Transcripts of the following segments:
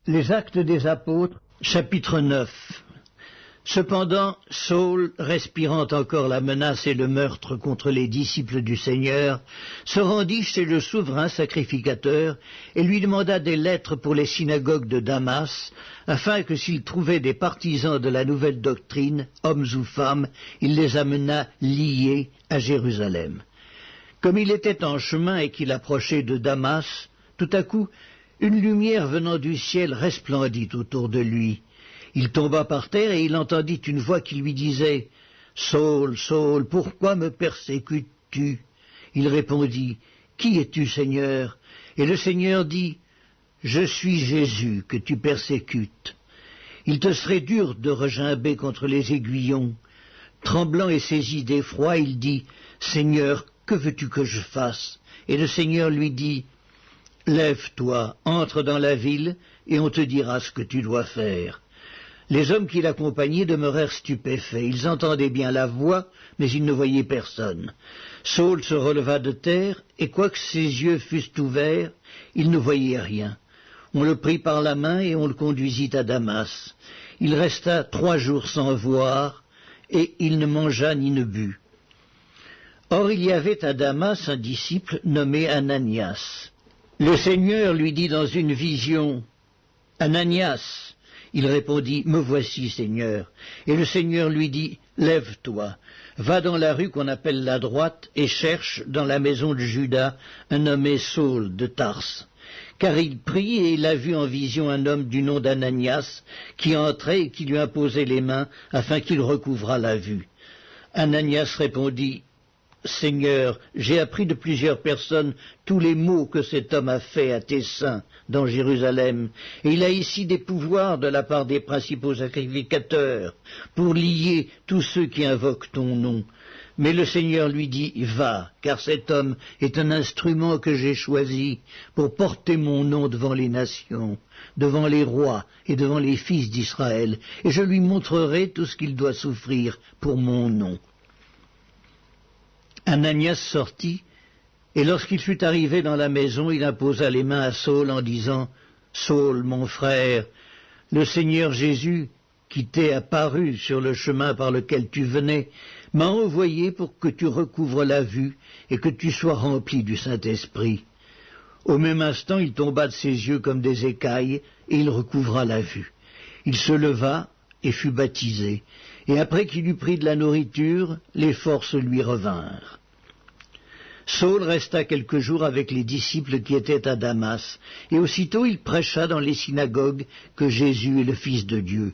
Les Actes des Apôtres, chapitre 9. Cependant, Saul, respirant encore la menace et le meurtre contre les disciples du Seigneur, se rendit chez le souverain sacrificateur et lui demanda des lettres pour les synagogues de Damas, afin que s'il trouvait des partisans de la nouvelle doctrine, hommes ou femmes, il les amenât liés à Jérusalem. Comme il était en chemin et qu'il approchait de Damas, tout à coup, une lumière venant du ciel resplendit autour de lui. Il tomba par terre et il entendit une voix qui lui disait « Saul, Saul, pourquoi me persécutes-tu » Il répondit « Qui es-tu, Seigneur » Et le Seigneur dit « Je suis Jésus que tu persécutes. Il te serait dur de regimber contre les aiguillons. » Tremblant et saisi d'effroi, il dit « Seigneur, que veux-tu que je fasse » Et le Seigneur lui dit « Lève-toi, entre dans la ville, et on te dira ce que tu dois faire. » Les hommes qui l'accompagnaient demeurèrent stupéfaits. Ils entendaient bien la voix, mais ils ne voyaient personne. Saul se releva de terre, et quoique ses yeux fussent ouverts, il ne voyait rien. On le prit par la main et on le conduisit à Damas. Il resta 3 jours sans voir, et il ne mangea ni ne but. Or il y avait à Damas un disciple nommé Ananias. Le Seigneur lui dit dans une vision, « Ananias !» Il répondit, « Me voici, Seigneur. » Et le Seigneur lui dit, « Lève-toi, va dans la rue qu'on appelle la droite et cherche dans la maison de Judas un nommé Saul de Tarse. » Car il prie et il a vu en vision un homme du nom d'Ananias qui entrait et qui lui imposait les mains afin qu'il recouvrât la vue. Ananias répondit, « Seigneur, j'ai appris de plusieurs personnes tous les maux que cet homme a fait à tes saints dans Jérusalem, et il a ici des pouvoirs de la part des principaux sacrificateurs pour lier tous ceux qui invoquent ton nom. Mais le Seigneur lui dit, va, car cet homme est un instrument que j'ai choisi pour porter mon nom devant les nations, devant les rois et devant les fils d'Israël, et je lui montrerai tout ce qu'il doit souffrir pour mon nom. » Ananias sortit, et lorsqu'il fut arrivé dans la maison, il imposa les mains à Saul en disant, « Saul, mon frère, le Seigneur Jésus, qui t'est apparu sur le chemin par lequel tu venais, m'a envoyé pour que tu recouvres la vue et que tu sois rempli du Saint-Esprit. » Au même instant, il tomba de ses yeux comme des écailles, et il recouvra la vue. Il se leva et fut baptisé, et après qu'il eut pris de la nourriture, les forces lui revinrent. Saul resta quelques jours avec les disciples qui étaient à Damas, et aussitôt il prêcha dans les synagogues que Jésus est le Fils de Dieu.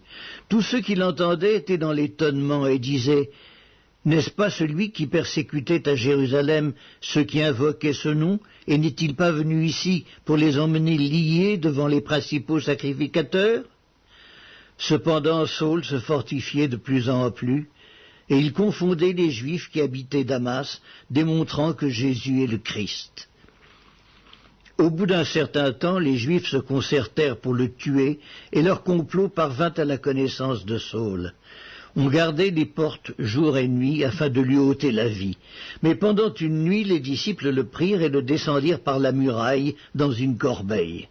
Tous ceux qui l'entendaient étaient dans l'étonnement et disaient « N'est-ce pas celui qui persécutait à Jérusalem ceux qui invoquaient ce nom, et n'est-il pas venu ici pour les emmener liés devant les principaux sacrificateurs ?» Cependant Saul se fortifiait de plus en plus, et il confondait les Juifs qui habitaient Damas, démontrant que Jésus est le Christ. Au bout d'un certain temps, les Juifs se concertèrent pour le tuer, et leur complot parvint à la connaissance de Saul. On gardait les portes jour et nuit afin de lui ôter la vie. Mais pendant une nuit, les disciples le prirent et le descendirent par la muraille dans une corbeille.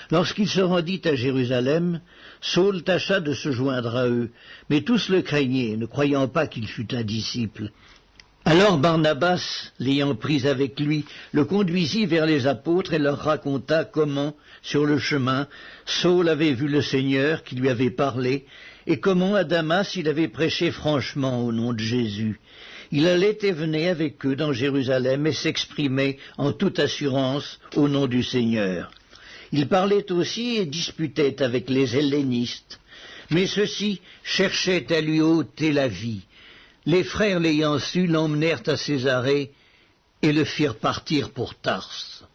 Lorsqu'il se rendit à Jérusalem, Saul tâcha de se joindre à eux, mais tous le craignaient, ne croyant pas qu'il fût un disciple. Alors Barnabas, l'ayant pris avec lui, le conduisit vers les apôtres et leur raconta comment, sur le chemin, Saul avait vu le Seigneur qui lui avait parlé, et comment à Damas il avait prêché franchement au nom de Jésus. Il allait et venait avec eux dans Jérusalem et s'exprimait en toute assurance au nom du Seigneur. Il parlait aussi et disputait avec les hellénistes, mais ceux-ci cherchaient à lui ôter la vie. Les frères l'ayant su l'emmenèrent à Césarée et le firent partir pour Tarse.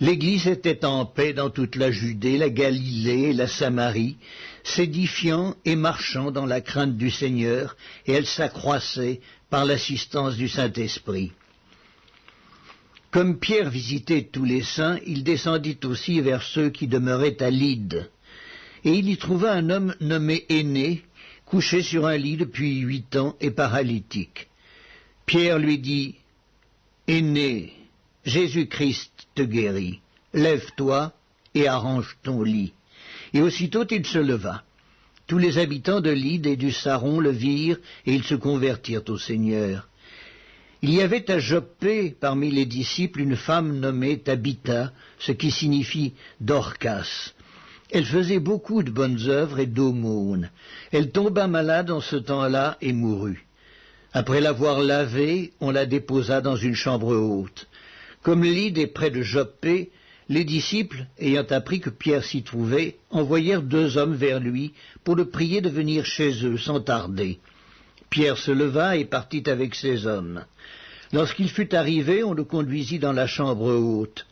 L'Église était en paix dans toute la Judée, la Galilée et la Samarie, s'édifiant et marchant dans la crainte du Seigneur, et elle s'accroissait par l'assistance du Saint-Esprit. Comme Pierre visitait tous les saints, il descendit aussi vers ceux qui demeuraient à Lyde, et il y trouva un homme nommé Énée, couché sur un lit depuis 8 ans et paralytique. Pierre lui dit, « Énée, Jésus-Christ te guérit, lève-toi et arrange ton lit. Et aussitôt il se leva. Tous les habitants de Lyde et du Saron le virent, et ils se convertirent au Seigneur. Il y avait à Joppé, parmi les disciples, une femme nommée Tabitha, ce qui signifie Dorcas. Elle faisait beaucoup de bonnes œuvres et d'aumônes. Elle tomba malade en ce temps-là et mourut. Après l'avoir lavée, on la déposa dans une chambre haute. Comme Lyde est près de Joppé, les disciples, ayant appris que Pierre s'y trouvait, envoyèrent 2 hommes vers lui pour le prier de venir chez eux sans tarder. Pierre se leva et partit avec ses hommes. Lorsqu'il fut arrivé, on le conduisit dans la chambre haute.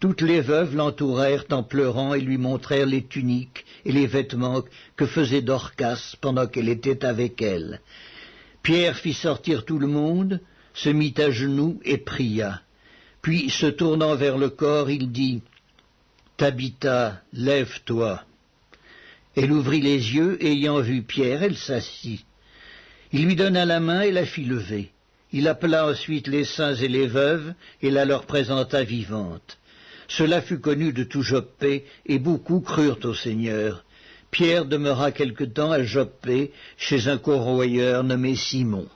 Toutes les veuves l'entourèrent en pleurant et lui montrèrent les tuniques et les vêtements que faisait Dorcas pendant qu'elle était avec elle. Pierre fit sortir tout le monde, se mit à genoux et pria. Puis, se tournant vers le corps, il dit « Tabitha, lève-toi » Elle ouvrit les yeux, et ayant vu Pierre, elle s'assit. Il lui donna la main et la fit lever. Il appela ensuite les saints et les veuves, et la leur présenta vivante. Cela fut connu de tout Joppé, et beaucoup crurent au Seigneur. Pierre demeura quelque temps à Joppé, chez un corroyeur nommé Simon.